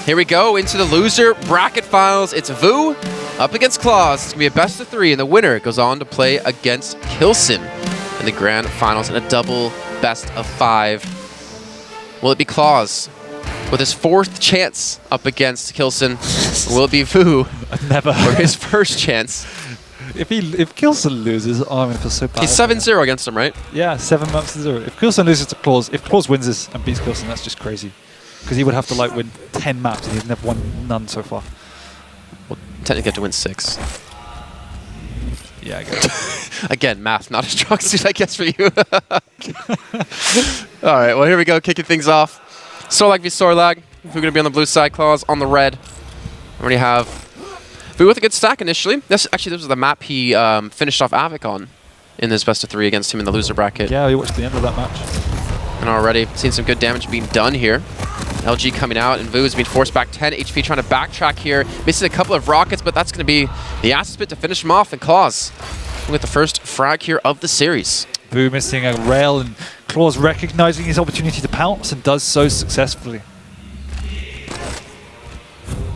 Here we go into the loser bracket finals. It's Vo up against clawz. It's going to be a best of 3, and the winner goes on to play against clawz in the grand finals in a double best of 5. Will it be clawz with his 4th chance up against clawz? Will it be Vo Never. for his 1st chance? If clawz loses, oh, I'm going to feel so bad. He's 7-0 against him, right? Yeah, 7-0. If clawz loses to clawz, if clawz wins this and beats clawz, that's just crazy. Because he would have to like win 10 maps, and he's never won none so far. Well, technically have to win 6. Yeah, I guess. Again, math, not a strong suit, I guess, for you. All right, well, here we go, kicking things off. Sorlag v Sorlag. We're going to be on the blue side, clawz on the red. We already have Vo with a good stack initially. This was the map he finished off Avic on in this best of 3 against him in the loser bracket. Yeah, we watched the end of that match. And already seen some good damage being done here. LG coming out, and Vo is being forced back 10 HP, trying to backtrack here. Missing a couple of rockets, but that's going to be the assist bit to finish him off. And clawz with the first frag here of the series. Vo missing a rail, and clawz recognizing his opportunity to pounce, and does so successfully.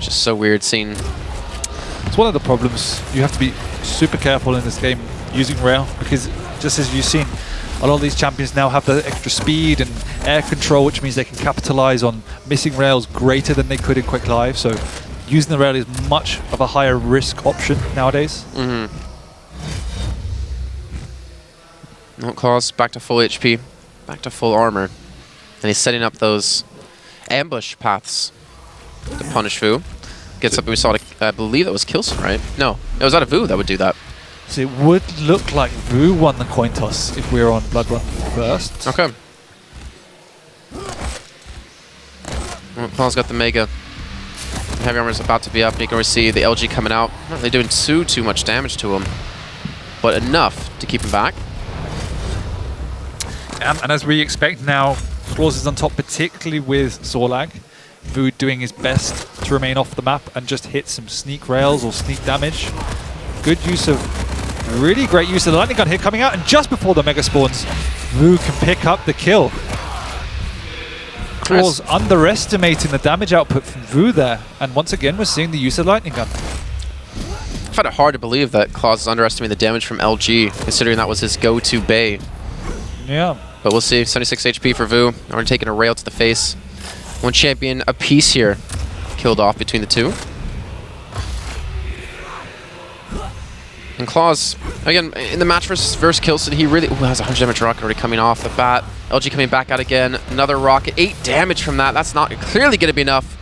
Just so weird seeing. It's one of the problems. You have to be super careful in this game using rail, because just as you've seen, a lot of these champions now have the extra speed and air control, which means they can capitalize on missing rails greater than they could in Quick Live. So using the rail is much of a higher risk option nowadays. Mm-hmm. No, clawz back to full HP, back to full armor. And he's setting up those ambush paths to punish Vo. Gets up, we saw, I believe that was clawz, right? No, it was out of Vo that would do that. So it would look like Vo won the coin toss if we were on Blood Run first. Okay. Well, clawz got the Mega. Heavy armor is about to be up. You can already see the LG coming out. Not really doing too much damage to him, but enough to keep him back. And as we expect now, clawz is on top, particularly with Sorlag. Vo doing his best to remain off the map and just hit some sneak rails or sneak damage. Good use of, really great use of the lightning gun here coming out, and just before the mega spawns, Vo can pick up the kill. clawz underestimating the damage output from Vo there, and once again we're seeing the use of lightning gun. I find it hard to believe that clawz is underestimating the damage from LG, considering that was his go-to bay. Yeah. But we'll see. 76 HP for Vo. Already taking a rail to the face. One champion apiece here, killed off between the two. And clawz, again, in the match versus clawz, he really has a 100 damage rocket already coming off the bat. LG coming back out again. Another rocket. 8 damage from that. That's not clearly going to be enough.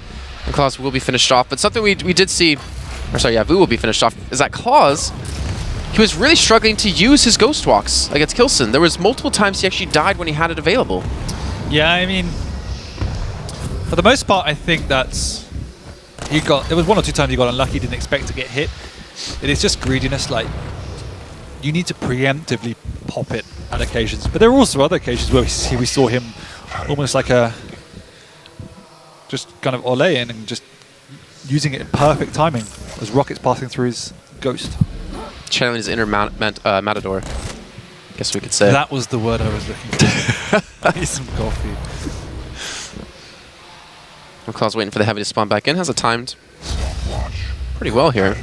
And clawz will be finished off. But something we did see, or sorry, yeah, Vo will be finished off, is that clawz, he was really struggling to use his ghost walks against clawz. There was multiple times he actually died when he had it available. Yeah, I mean, for the most part, I think that's there was 1 or 2 times he got unlucky, didn't expect to get hit. It is just greediness. Like, you need to preemptively pop it at occasions. But there are also other occasions where we saw him almost like just kind of ole in and just using it in perfect timing as rockets passing through his ghost. Channeling his inner matador, I guess we could say. That was the word I was looking for. I need some coffee. clawz waiting for the heavy to spawn back in. Has it timed pretty well here.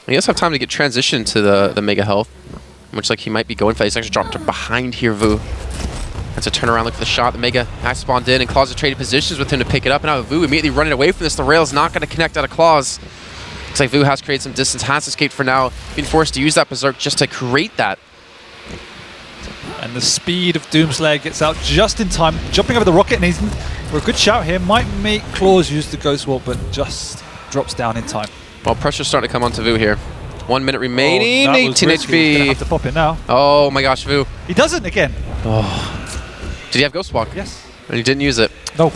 He does have time to get transitioned to the Mega Health, which like he might be going for. He's actually dropped to behind here, Vo. That's a turnaround look for the shot. The Mega has spawned in, and clawz has traded positions with him to pick it up. And now Vo immediately running away from this. The rail's not going to connect out of clawz. Looks like Vo has created some distance, has escaped for now, being forced to use that Berserk just to create that. And the speed of Doomslayer gets out just in time, jumping over the rocket, and he's for a good shout here. Might make clawz use the Ghost Walk, but just drops down in time. Well, pressure's starting to come onto Vo here. 1 minute remaining, 18 HP. He's gonna have to pop in now. Oh my gosh, Vo. He doesn't again. Oh. Did he have Ghost Walk? Yes. And he didn't use it. Nope.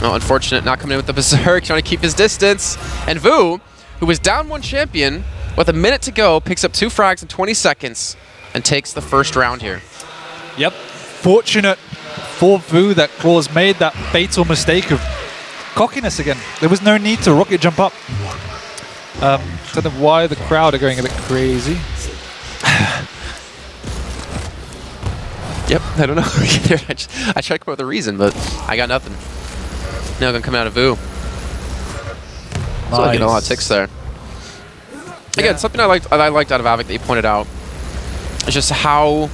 Oh, unfortunate, not coming in with the Berserk, trying to keep his distance. And Vo, who was down 1 champion, with a minute to go, picks up 2 frags in 20 seconds and takes the first round here. Yep. Fortunate for Vo that clawz made that fatal mistake of cockiness again. There was no need to rocket jump up. Don't know why the crowd are going a bit crazy. Yep, I don't know. I tried to come up with a reason, but I got nothing. Now going to come out of Vo. So getting a lot of ticks there. Again, something I liked out of Avic that you pointed out is just how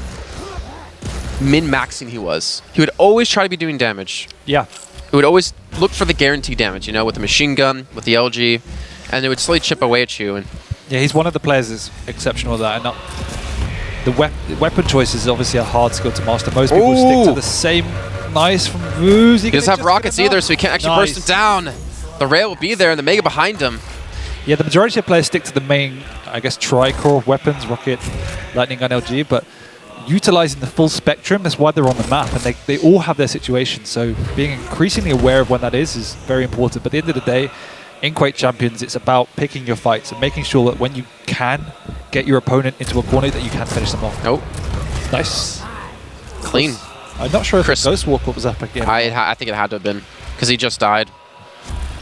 min-maxing he was. He would always try to be doing damage. Yeah. He would always look for the guaranteed damage, you know, with the machine gun, with the LG, and it would slowly chip away at you. And yeah, he's one of the players that's exceptional at that. And not the weapon choice is obviously a hard skill to master. Most people stick to the same. Nice from Vo0. He doesn't have rockets either, so he can't actually burst him down. The rail will be there, and the Mega behind him. Yeah, the majority of players stick to the main, I guess, tri-core of weapons, rocket, lightning gun, LG, but utilizing the full spectrum, that's why they're on the map, and they all have their situation, so being increasingly aware of when that is very important. But at the end of the day, in Quake Champions, it's about picking your fights and making sure that when you can get your opponent into a corner, that you can finish them off. Oh. Nice. Clean. I'm not sure if Ghost Walk was up again. I think it had to have been, because he just died.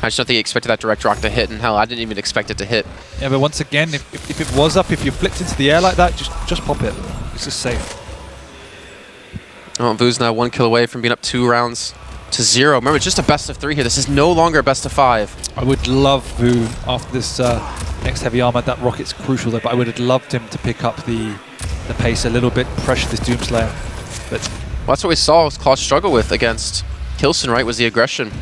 I just don't think he expected that direct rock to hit, and hell, I didn't even expect it to hit. Yeah, but once again, if it was up, if you flicked into the air like that, just pop it. It's just safe. Oh, Vo's now 1 kill away from being up 2 rounds to 0. Remember, it's just a best of 3 here. This is no longer a best of 5. I would love Vo after this next heavy armor. That rocket's crucial though, but I would have loved him to pick up the pace a little bit, pressure this Doomslayer. But well, that's what we saw clawz struggle with against Kilson, right? Was the aggression.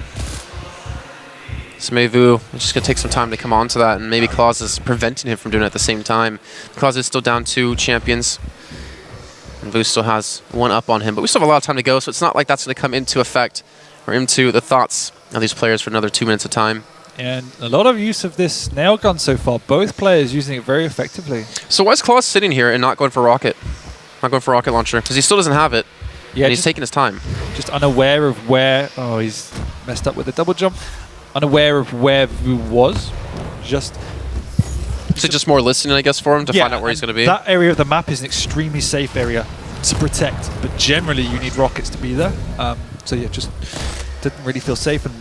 So maybe Vo is just going to take some time to come on to that, and maybe clawz is preventing him from doing it at the same time. clawz is still down 2 champions, and Vo still has 1 up on him, but we still have a lot of time to go, so it's not like that's going to come into effect or into the thoughts of these players for another 2 minutes of time. And a lot of use of this nail gun so far. Both players using it very effectively. So why is clawz sitting here and not going for rocket? Not going for rocket launcher? Because he still doesn't have it, and he's taking his time. Just unaware of where... Oh, he's messed up with the double jump. Unaware of where Vo was. Just more listening, I guess, for him to find out where he's going to be. That area of the map is an extremely safe area to protect, but generally you need rockets to be there. So yeah, just didn't really feel safe and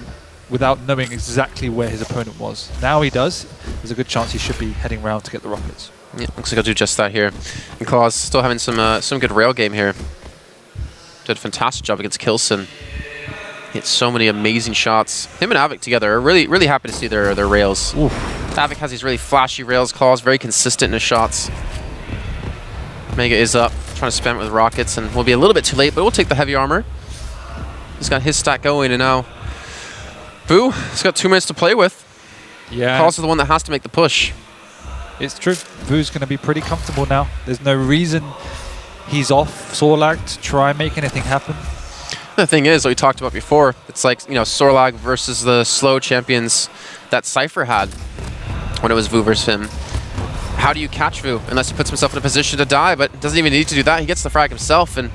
without knowing exactly where his opponent was. Now he does. There's a good chance he should be heading round to get the rockets. Yeah, looks like I'll do just that here. And clawz still having some good rail game here. Did a fantastic job against Kilson. Hit so many amazing shots. Him and Avic together are really happy to see their rails. Oof. Avic has these really flashy rails. clawz very consistent in his shots. Mega is up, trying to spam it with rockets, and will be a little bit too late, but we'll take the heavy armor. He's got his stack going, and now Vo has got 2 minutes to play with. Yeah. clawz is the one that has to make the push. It's true. Vo's going to be pretty comfortable now. There's no reason he's off Sorlag to try and make anything happen. The thing is, what we talked about before, it's like, you know, Sorlag versus the slow champions that Cypher had when it was Vo versus him. How do you catch Vo unless he puts himself in a position to die, but doesn't even need to do that. He gets the frag himself, and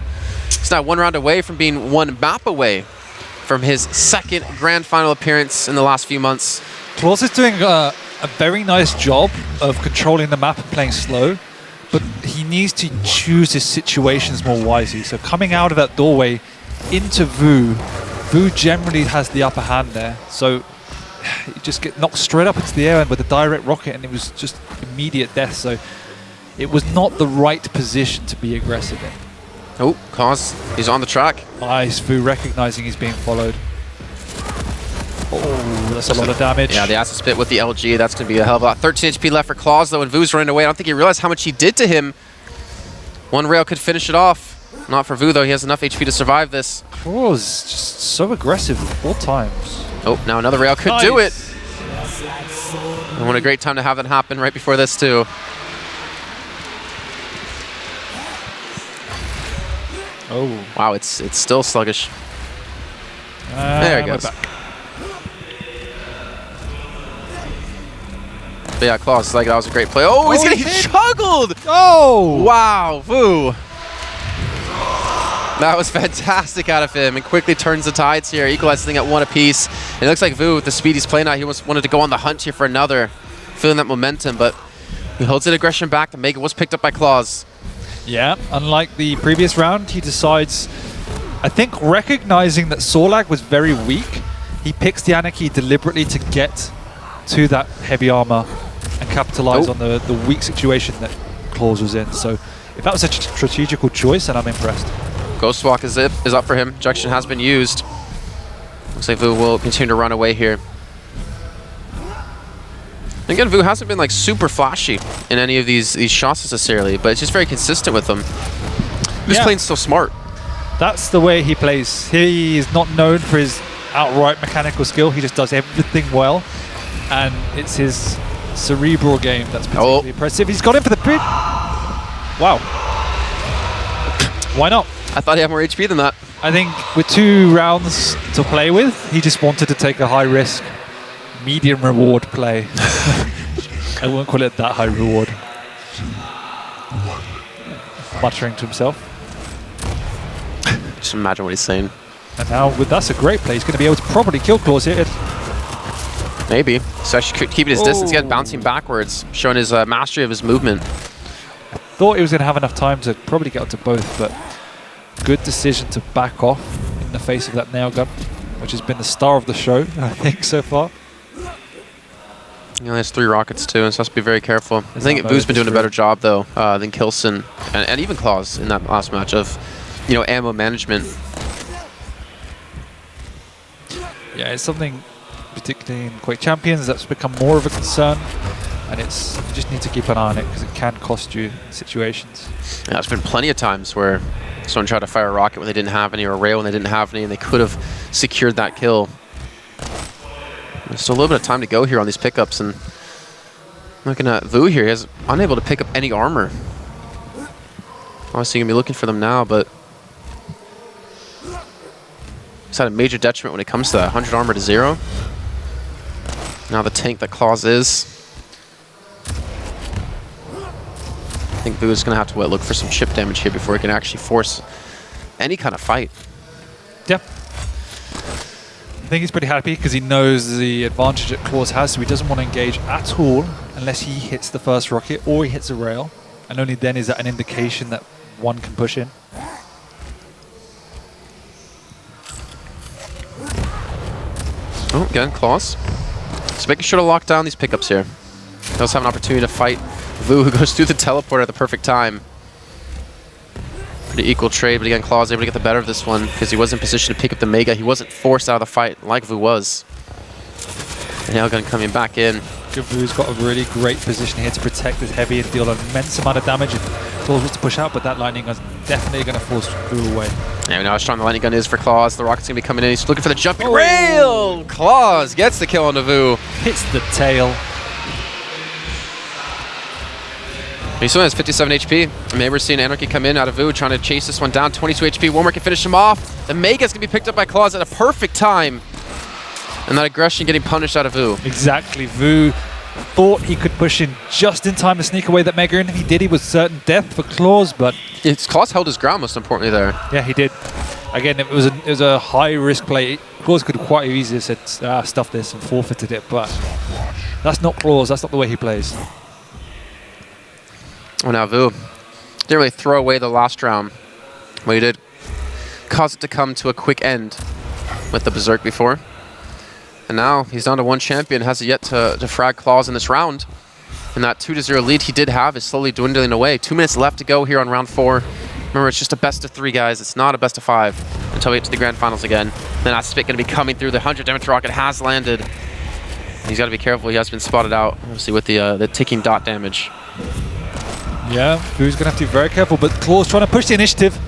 he's now 1 round away from being 1 map away from his 2nd grand final appearance in the last few months. clawz is doing a very nice job of controlling the map and playing slow, but he needs to choose his situations more wisely. So coming out of that doorway into Vo generally has the upper hand there. So you just get knocked straight up into the air and with a direct rocket, and it was just immediate death. So it was not the right position to be aggressive in. Oh, clawz, he's on the track. Nice, Vo recognizing he's being followed. Oh, that's a lot of damage. Yeah, the acid spit with the LG, that's going to be a hell of a lot. 13 HP left for clawz, though, and Vo's running away. I don't think he realized how much he did to him. 1 rail could finish it off. Not for Vo, though. He has enough HP to survive this. clawz just so aggressive all times. Oh, now another rail could do it. And what a great time to have that happen right before this, too. Oh. Wow, it's still sluggish. There he goes. But yeah, clawz, like, that was a great play. Oh, he's getting juggled! Oh! Wow, Vo. That was fantastic out of him, and quickly turns the tides here, equalizing at 1 apiece. And it looks like Vo, with the speed he's playing out, he wanted to go on the hunt here for another, feeling that momentum, but he holds that aggression back. The Mega was picked up by clawz. Yeah, unlike the previous round, he decides, I think recognizing that Sorlag was very weak, he picks the Anarchy deliberately to get to that heavy armor and capitalize on the weak situation that clawz was in. So if that was a strategical choice, then I'm impressed. Ghostwalk is up for him. Ejection has been used. Looks like Vo will continue to run away here. Again, Vo hasn't been like super flashy in any of these shots necessarily, but it's just very consistent with them. He's playing so smart. That's the way he plays. He is not known for his outright mechanical skill. He just does everything well, and it's his cerebral game that's particularly impressive. He's got in for the bid. Wow. Why not? I thought he had more HP than that. I think with 2 rounds to play with, he just wanted to take a high risk, medium reward play. I won't call it that high reward. Muttering to himself. Just imagine what he's saying. And now that's a great play. He's going to be able to probably kill clawz here. Maybe. So actually keeping his distance, again, bouncing backwards, showing his mastery of his movement. Thought he was going to have enough time to probably get onto both, but good decision to back off in the face of that nail gun, which has been the star of the show, I think, so far. He only has 3 rockets too, and so has to be very careful. I think Vo's been doing a better job though than Kilson and even clawz in that last match of, you know, ammo management. Yeah, it's something, particularly in Quake Champions, that's become more of a concern, and it's you just need to keep an eye on it because it can cost you in situations. Yeah, there's been plenty of times where someone tried to fire a rocket when they didn't have any, or a rail when they didn't have any, and they could have secured that kill. There's still a little bit of time to go here on these pickups, and looking at Vo here, he's unable to pick up any armor. Obviously, you're gonna be looking for them now, but he's had a major detriment when it comes to that 100 armor to 0. Now the tank that clawz is. I think Vo's gonna have to look for some chip damage here before he can actually force any kind of fight. Yep. I think he's pretty happy because he knows the advantage that clawz has, so he doesn't want to engage at all unless he hits the first rocket or he hits a rail, and only then is that an indication that one can push in. Oh, again, clawz. Just making sure to lock down these pickups here. He does have an opportunity to fight Vo, who goes through the teleporter at the perfect time. Pretty equal trade, but again, clawz able to get the better of this one because he was in position to pick up the Mega. He wasn't forced out of the fight like Vo was. And now gun coming back in. Vo's got a really great position here to protect this heavy and deal an immense amount of damage if clawz was to push out, but that lightning gun's definitely going to force Vo away. Yeah, we know how strong the lightning gun is for clawz. The rocket's going to be coming in. He's looking for the jumping rail. clawz gets the kill on the Vo. Hits the tail. He still has 57 HP. I mean, we're seeing Anarchy come in out of Vo, trying to chase this one down. 22 HP. One more can finish him off. The Mega's going to be picked up by clawz at a perfect time. And that aggression getting punished out of Vo. Exactly. Vo thought he could push in just in time to sneak away that Mega, and if he did, he was certain death for clawz, but... clawz held his ground, most importantly, there. Yeah, he did. Again, it was a high-risk play. clawz could quite easily have said, stuff this, and forfeited it, but that's not clawz. That's not the way he plays. Oh, now Vo didn't really throw away the last round, but he did cause it to come to a quick end with the Berserk before. And now he's down to 1 champion, has yet to frag clawz in this round. And that 2-0 lead he did have is slowly dwindling away. 2 minutes left to go here on round 4. Remember, it's just a best of 3, guys. It's not a best of 5 until we get to the grand finals again. Then that spit going to be coming through. The 100 damage rocket has landed. He's got to be careful. He has been spotted out, obviously, with the ticking dot damage. Yeah, Vo's going to have to be very careful, but clawz trying to push the initiative.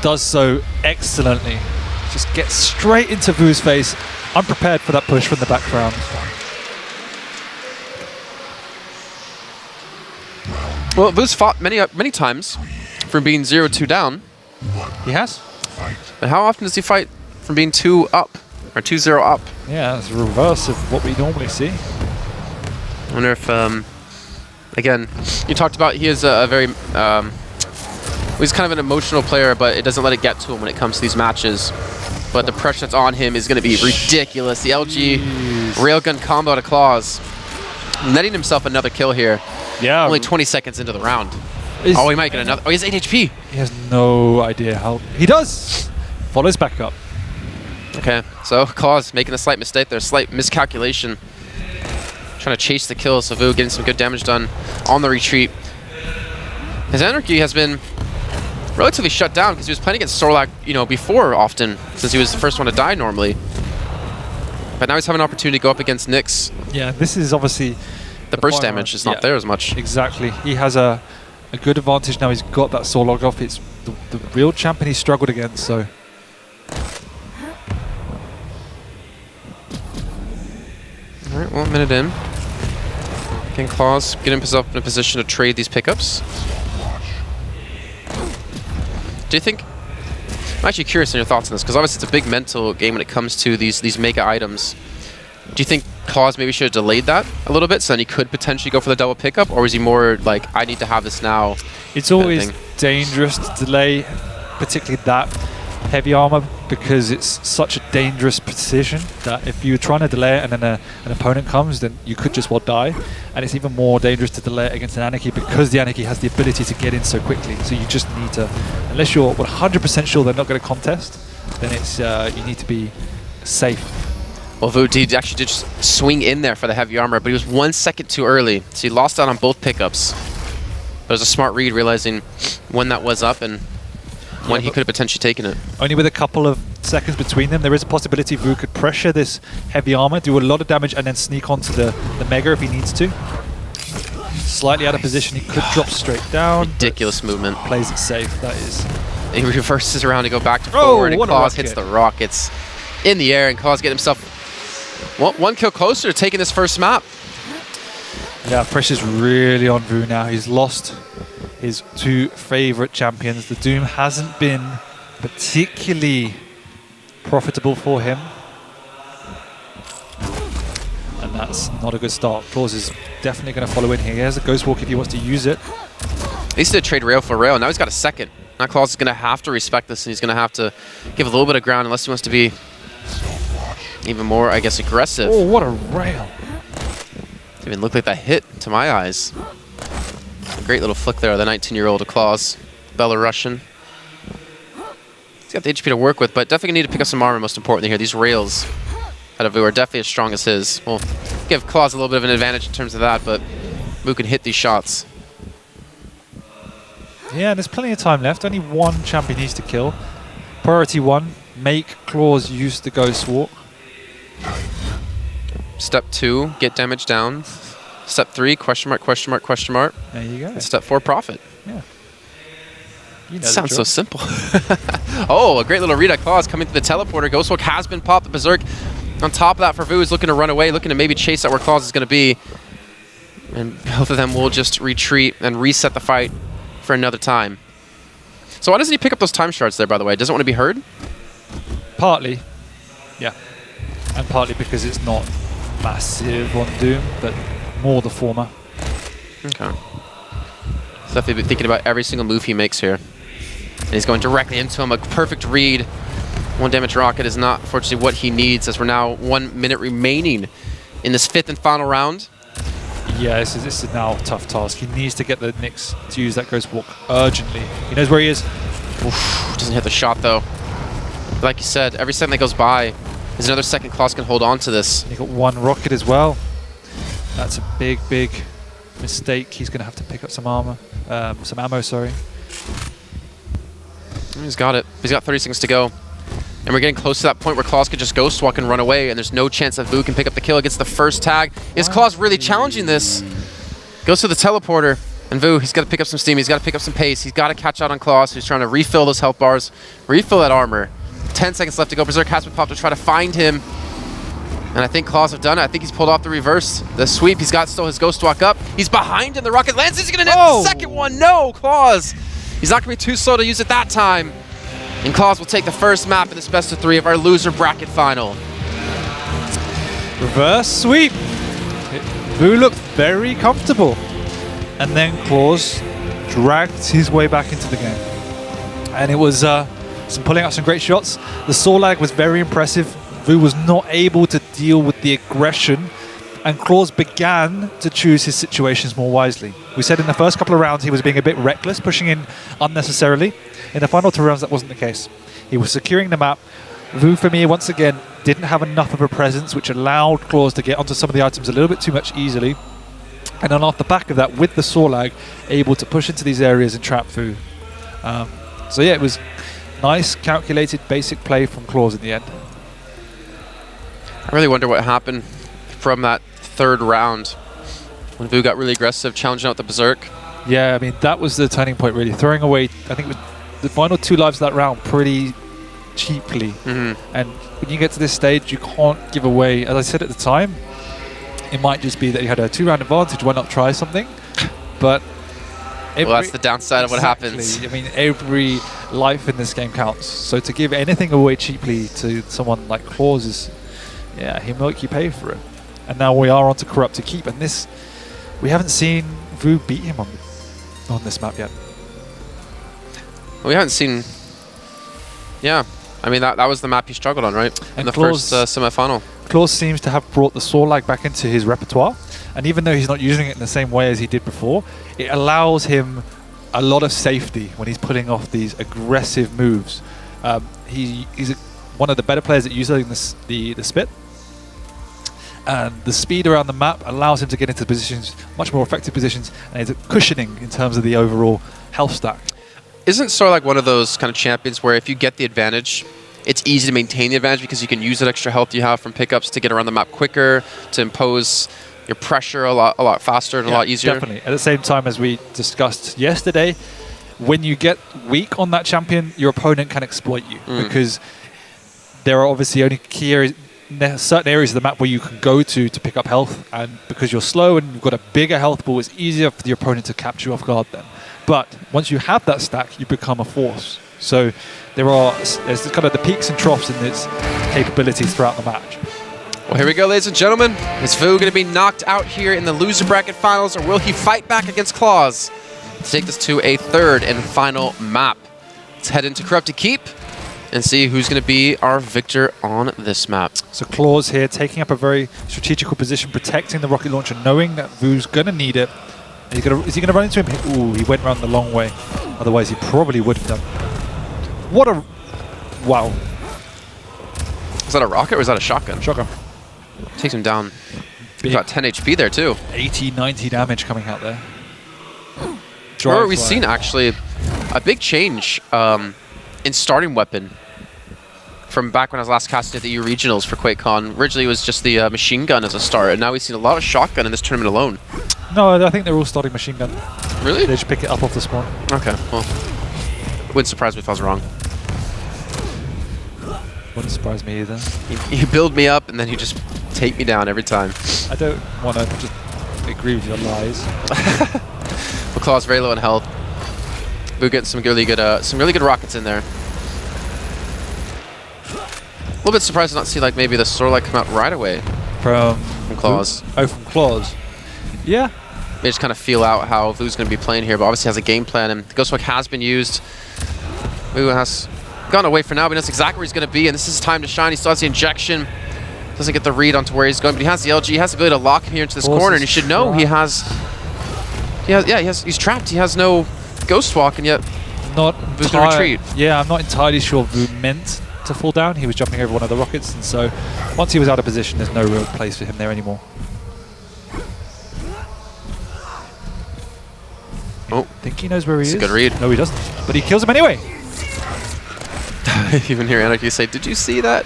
Does so excellently. Just gets straight into Vo's face. Unprepared for that push from the background. Well, Vo's fought many times from being 0-2 down. He has. But how often does he fight from being 2 up or 2-0 up? Yeah, it's the reverse of what we normally see. I wonder if, again, you talked about he is a very, he's kind of an emotional player, but it doesn't let it get to him when it comes to these matches. But the pressure that's on him is going to be ridiculous. The LG railgun combo to clawz, netting himself another kill here. Yeah. Only 20 seconds into the round. Oh, he might get another. Oh, he has 8 HP. He has no idea how. He does. Follows back up. Okay, so clawz making a slight mistake there, slight miscalculation. Trying to chase the kill, so Vo getting some good damage done on the retreat. His Anarchy has been relatively shut down because he was playing against Sorlac, you know, before often, since he was the first one to die normally. But now he's having an opportunity to go up against Nyx. Yeah, this is obviously... The burst damage is not there as much. Exactly. He has a good advantage now. He's got that soul log off. It's the real champion he struggled against, so... Alright, well, a minute in. Can clawz get himself in a position to trade these pickups? Do you think... I'm actually curious on your thoughts on this, because obviously it's a big mental game when it comes to these mega items. Do you think clawz maybe should have delayed that a little bit so then he could potentially go for the double pickup? Or was he more like, I need to have this now? It's always dangerous to delay, particularly that heavy armor, because it's such a dangerous position that if you're trying to delay it and then an opponent comes, then you could just well die. And it's even more dangerous to delay it against an Anarchy because the Anarchy has the ability to get in so quickly. So you just need to, unless you're 100% sure they're not going to contest, then it's you need to be safe. Well, Vo0 actually did just swing in there for the heavy armor, but he was 1 second too early. So he lost out on both pickups. But it was a smart read, realizing when that was up and when he could have potentially taken it. Only with a couple of seconds between them, there is a possibility Vo could pressure this heavy armor, do a lot of damage, and then sneak onto the Mega if he needs to. Slightly out of position, he could drop straight down. Ridiculous movement. Plays it safe, that is. He reverses around to go back to forward, and clawz hits the rockets in the air, and clawz get himself one kill closer to taking this first map. Yeah, pressure's really on Vo now. He's lost his two favorite champions. The Doom hasn't been particularly profitable for him. And that's not a good start. clawz is definitely going to follow in here. He has a Ghost Walk if he wants to use it. He used to trade rail for rail. Now he's got a second. Now clawz is going to have to respect this, and he's going to have to give a little bit of ground unless he wants to be even more, I guess, aggressive. Oh, what a rail. Didn't even look like that hit to my eyes. A great little flick there of the 19-year-old clawz, Belarusian. He's got the HP to work with, but definitely need to pick up some armor, most importantly here. These rails out of Vo are definitely as strong as his. We'll give clawz a little bit of an advantage in terms of that, but Vo can hit these shots. Yeah, there's plenty of time left. Only one champion needs to kill. Priority 1, make clawz use the Ghost Walk. Step 2, get damage down. Step 3, question mark, question mark, question mark. There you go. And step 4, profit. Yeah. You know Sounds so simple. Oh, a great little read at clawz coming through the teleporter. Ghost Walk has been popped. The Berserk on top of that for Vo is looking to run away, looking to maybe chase out where clawz is going to be. And both of them will just retreat and reset the fight for another time. So why doesn't he pick up those time shards there, by the way? Doesn't want to be heard? Partly, yeah. And partly because it's not massive on Doom, but more the former. Okay. He's definitely thinking about every single move he makes here. And he's going directly into him. A perfect read. 1 damage rocket is not, unfortunately, what he needs, as we're now 1 minute remaining in this 5th and final round. Yeah, this is now a tough task. He needs to get the Nyx to use that Ghost Walk urgently. He knows where he is. Oof, doesn't hit the shot, though. Like you said, every second that goes by is another second clawz can hold on to this. And he got 1 rocket as well. That's a big, big mistake. He's going to have to pick up some armor, some ammo, sorry. He's got it. He's got 30 seconds to go. And we're getting close to that point where clawz could just Ghost Walk and run away, and there's no chance that Vo can pick up the kill against the first tag. Is clawz really challenging this? Goes to the teleporter, and Vo, he's got to pick up some steam, he's got to pick up some pace, he's got to catch out on clawz, who's trying to refill those health bars, refill that armor. 10 seconds left to go. Berserk has been popped to try to find him. And I think clawz have done it. I think he's pulled off the reverse. The sweep, he's got still his Ghost Walk up. He's behind him, the rocket lands, he's going to net the second one. No, clawz. He's not going to be too slow to use it that time. And clawz will take the first map in this best of 3 of our loser bracket final. Reverse sweep. Vo looked very comfortable. And then clawz dragged his way back into the game. And it was pulling out some great shots. The saw lag was very impressive. Vo was not able to deal with the aggression. And clawz began to choose his situations more wisely. We said in the first couple of rounds he was being a bit reckless, pushing in unnecessarily. In the final 2 rounds, that wasn't the case. He was securing the map. Vo, for me, once again, didn't have enough of a presence, which allowed clawz to get onto some of the items a little bit too much easily. And then off the back of that, with the saw lag, able to push into these areas and trap Vo. So yeah, it was nice, calculated, basic play from clawz in the end. I really wonder what happened from that third round when Vo got really aggressive, challenging out the Berserk. Yeah, I mean, that was the turning point, really. Throwing away, I think, it was the final 2 lives of that round pretty cheaply. And when you get to this stage, you can't give away, as I said at the time, it might just be that you had a 2-round advantage, why not try something? But well, that's the downside of what happens. I mean, every life in this game counts. So to give anything away cheaply to someone like clawz is, yeah, he'll make you pay for it. And now we are on to Corrupt to keep. And this, we haven't seen Vo beat him on this map yet. We haven't seen... Yeah. I mean, that was the map he struggled on, right? In the clawz, first semi-final. clawz seems to have brought the saw lag back into his repertoire. And even though he's not using it in the same way as he did before, it allows him a lot of safety when he's pulling off these aggressive moves. He's one of the better players at using the spit. And the speed around the map allows him to get into positions, much more effective positions, and it's cushioning in terms of the overall health stack. Isn't sort of like one of those kind of champions where if you get the advantage, it's easy to maintain the advantage because you can use that extra health you have from pickups to get around the map quicker, to impose your pressure a lot faster and a lot easier? Definitely. At the same time, as we discussed yesterday, when you get weak on that champion, your opponent can exploit you because there are obviously only key areas, certain areas of the map where you can go to pick up health, and because you're slow and you've got a bigger health pool, it's easier for the opponent to capture you off guard then. But once you have that stack, you become a force. So there's kind of the peaks and troughs in its capabilities throughout the match. Well, here we go, ladies and gentlemen. Is Vo going to be knocked out here in the loser bracket finals, or will he fight back against clawz to take this to a third and final map? Let's head into Corrupt to keep and see who's going to be our victor on this map. So clawz here taking up a very strategical position, protecting the rocket launcher, knowing that Vo's going to need it. Is he going to run into him? Ooh, he went around the long way. Otherwise, he probably would have done. What a... Wow. Is that a rocket or is that a shotgun? Shotgun. Takes him down. He's got 10 HP there, too. 80, 90 damage coming out there. Remember, we've seen, actually, a big change in starting weapon from back when I was last casting at the EU Regionals for QuakeCon. Originally, it was just the machine gun as a start, and now we've seen a lot of shotgun in this tournament alone. No, I think they're all starting machine gun. Really? They just pick it up off the spawn. Okay, well, wouldn't surprise me if I was wrong. Wouldn't surprise me either. You build me up, and then you just take me down every time. I don't want to just agree with your lies. Well, clawz very low in health. Vo getting some really good rockets in there. A little bit surprised to not see like maybe the Sorlight come out right away From clawz. Oh, from clawz. Yeah. They just kind of feel out how Vo's going to be playing here, but obviously has a game plan, and Ghostwalk has been used. Vo has gone away for now, but he knows exactly where he's going to be, and this is his time to shine. He still has the injection. Doesn't get the read onto where he's going, but he has the LG. He has the ability to lock him here into this corner, and he should know he's trapped. He has no Ghostwalk, and yet Vo's going to retreat. Yeah, I'm not entirely sure Vo meant to fall down. He was jumping over one of the rockets, and so once he was out of position, there's no real place for him there anymore. Oh, I think he knows where he is. It's a good read. No, he doesn't. But he kills him anyway. Even hear Anarchy say, "Did you see that?"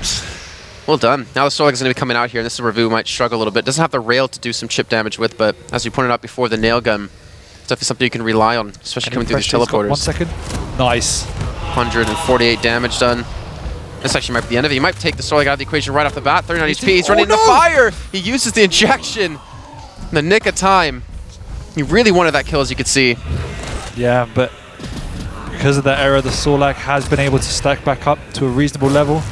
Well done. Now the Sorlight is going to be coming out here, and this is where Vo might struggle a little bit. Doesn't have the rail to do some chip damage with, but as you pointed out before, the nail gun is definitely something you can rely on, especially coming through these teleporters. 1 second. Nice. 148 damage done. This actually might be the end of it. He might take the Sorlight out of the equation right off the bat. 39 HP. He's running into fire. He uses the injection in the nick of time. He really wanted that kill, as you could see. Yeah, but because of that error, the Sorlight has been able to stack back up to a reasonable level.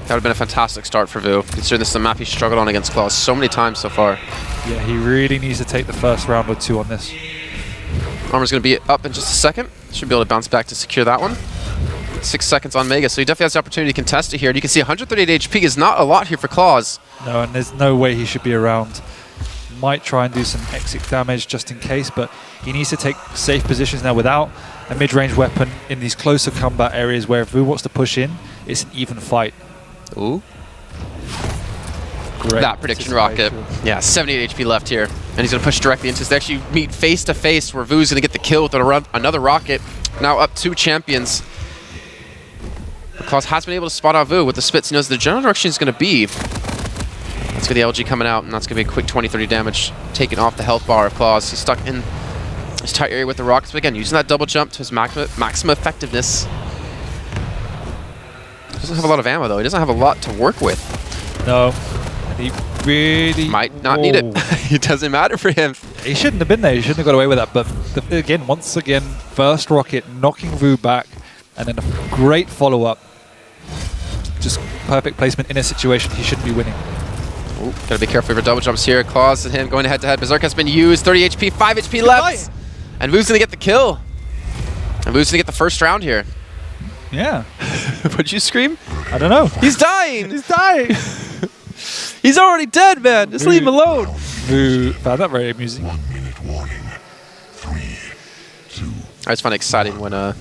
That would have been a fantastic start for Vo, considering this is a map he struggled on against clawz so many times so far. Yeah, he really needs to take the first round or two on this. Armor's going to be up in just a second. Should be able to bounce back to secure that one. 6 seconds on Mega, so he definitely has the opportunity to contest it here. And you can see 138 HP is not a lot here for clawz. No, and there's no way he should be around. Might try and do some exit damage just in case, but he needs to take safe positions now without a mid-range weapon in these closer combat areas where if Vo wants to push in, it's an even fight. Ooh. Great That prediction rocket. Yeah, 78 HP left here. And he's going to push directly into this. They actually meet face to face where Vo's going to get the kill with another rocket. Now up 2 champions. clawz has been able to spot out Vo with the spits. He knows the general direction is going to be. Let's get the LG coming out, and that's going to be a quick 20-30 damage taken off the health bar of clawz. He's stuck in his tight area with the rockets, but again, using that double jump to his maximum effectiveness. Doesn't have a lot of ammo, though. He doesn't have a lot to work with. No. And he really... might not need it. It doesn't matter for him. He shouldn't have been there. He shouldn't have got away with that. But again, once again, first rocket knocking Vo back, and then a great follow-up. Just perfect placement in a situation he shouldn't be winning. Ooh, gotta be careful for double jumps here. clawz and him going head-to-head. Berserk has been used. 30 HP, 5 HP left. And Vo's gonna get the kill. And Vo's gonna get the first round here. Yeah. What'd you scream? I don't know. He's dying! He's dying! He's already dead, man! Just leave him alone! Vo found that very amusing. 1 minute warning. 3, 2. I always find it exciting when, or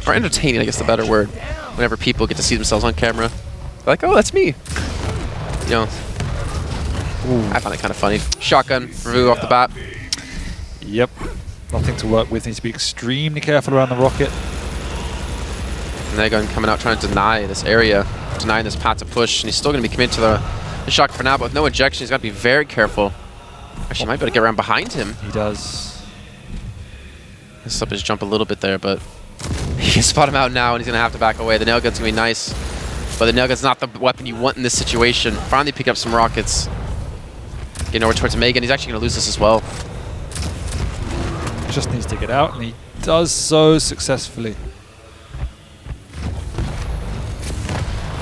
entertaining, I guess the better word, whenever people get to see themselves on camera. They're like, oh, that's me. You know, I find it kind of funny. Shotgun for Vo off the bat. Yep. Nothing to work with. Needs to be extremely careful around the rocket. And they're going coming out trying to deny this area, denying this path to push, and he's still going to be committed to the shotgun for now, but with no injection, he's got to be very careful. Actually, he might be able to get around behind him. He does. Messed up his jump a little bit there, but he can spot him out now, and he's going to have to back away. The nail gun's going to be nice, but the nail gun's not the weapon you want in this situation. Finally pick up some rockets. Getting over towards Megan. He's actually going to lose this as well. Just needs to get out, and he does so successfully.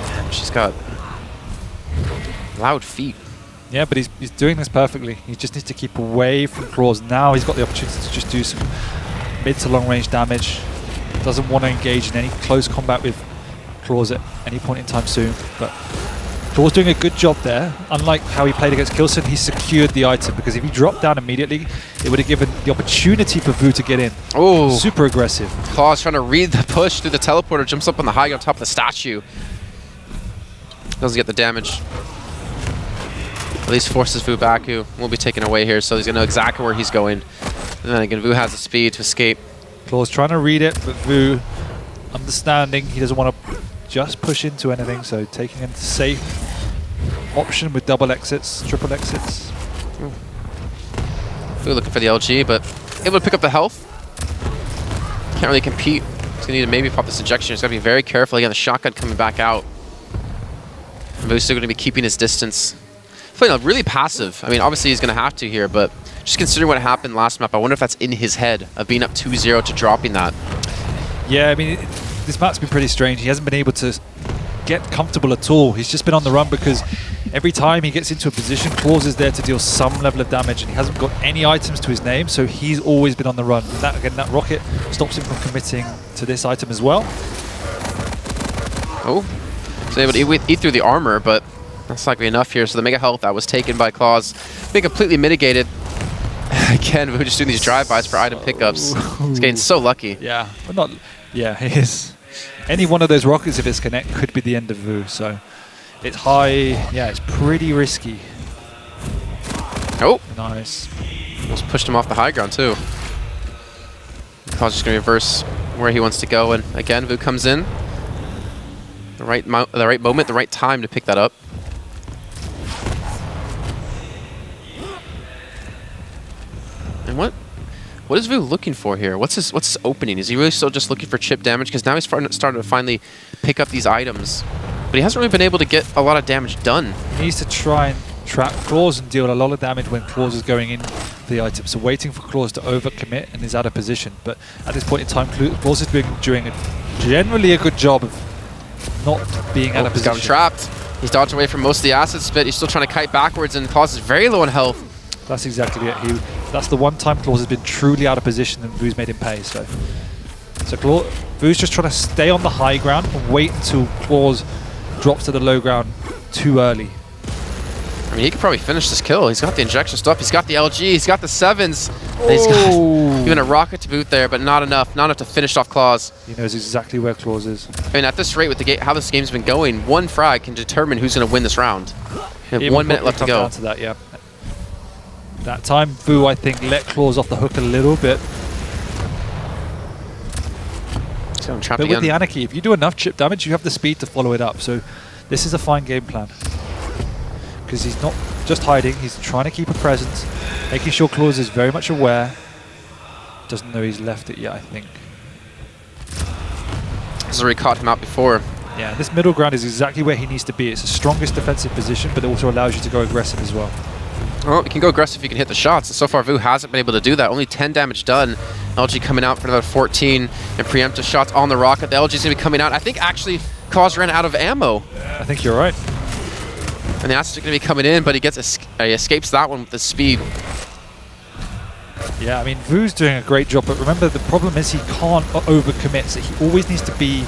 Damn, she's got loud feet. Yeah, but he's doing this perfectly. He just needs to keep away from clawz. Now he's got the opportunity to just do some mid to long range damage. Doesn't want to engage in any close combat with clawz at any point in time soon. But clawz doing a good job there. Unlike how he played against Kilson, he secured the item, because if he dropped down immediately, it would have given the opportunity for Vo to get in. Oh, super aggressive. clawz trying to read the push through the teleporter, jumps up on the high on top of the statue. Doesn't get the damage. At least forces Vo back, who will be taken away here, so he's going to know exactly where he's going. And then again, Vo has the speed to escape. clawz trying to read it, but Vo understanding he doesn't want to just push into anything, so taking a safe option with double exits, triple exits. Vo looking for the LG, but able to pick up the health. Can't really compete. He's going to need to maybe pop this injection. He's got to be very careful. Again, the shotgun coming back out. Vo's still going to be keeping his distance. Playing really passive. I mean, obviously he's going to have to here, but just considering what happened last map, I wonder if that's in his head of being up 2-0 to dropping that. Yeah, I mean, this map's been pretty strange. He hasn't been able to get comfortable at all. He's just been on the run because every time he gets into a position, clawz is there to deal some level of damage, and he hasn't got any items to his name, so he's always been on the run. And that, again, that rocket stops him from committing to this item as well. Oh, he's able to eat through the armor, but that's not going to be enough here. So the mega health that was taken by clawz being completely mitigated. Again, we're just doing these drive-bys for item pickups. He's getting so lucky. Yeah, but not. Yeah, he is. Any one of those rockets, if it's connect, could be the end of Vo. So it's high. Yeah, it's pretty risky. Oh, nice. Almost pushed him off the high ground too. clawz just going to reverse where he wants to go, and again, Vo comes in. The right moment, the right time to pick that up. And what is Vo looking for here? What's his opening? Is he really still just looking for chip damage? Because now he's starting to finally pick up these items, but he hasn't really been able to get a lot of damage done. He needs to try and trap clawz and deal a lot of damage when clawz is going in for the item. So waiting for clawz to overcommit and is out of position. But at this point in time, clawz is doing generally a good job of not being out of position. He's got him trapped. He's dodged away from most of the acid spit. He's still trying to kite backwards, and clawz is very low on health. That's exactly it. That's the one time clawz has been truly out of position and Vo's made him pay. So Vo's just trying to stay on the high ground and wait until clawz drops to the low ground too early. I mean, he could probably finish this kill. He's got the injection stuff. He's got the LG. He's got the 7s. He's got even a rocket to boot there, but not enough. Not enough to finish off clawz. He knows exactly where clawz is. I mean, at this rate, with how this game's been going, one frag can determine who's going to win this round. We have 1 minute left to go. Down to that, yeah. That time, Vo, I think, let clawz off the hook a little bit. He's got him trapped But with again. the Anarchy, if you do enough chip damage, you have the speed to follow it up. So this is a fine game plan. Because he's not just hiding, he's trying to keep a presence, making sure clawz is very much aware. Doesn't know he's left it yet, I think. He's already caught him out before. Yeah, this middle ground is exactly where he needs to be. It's the strongest defensive position, but it also allows you to go aggressive as well. Well, you can go aggressive if you can hit the shots. And so far, Vo hasn't been able to do that. Only 10 damage done. LG coming out for another 14 and preemptive shots on the rocket. The LG's going to be coming out. I think actually clawz ran out of ammo. I think you're right. And the Ast's going to be coming in, but he escapes that one with the speed. Yeah, I mean, Vo's doing a great job, but remember the problem is he can't overcommit, so he always needs to be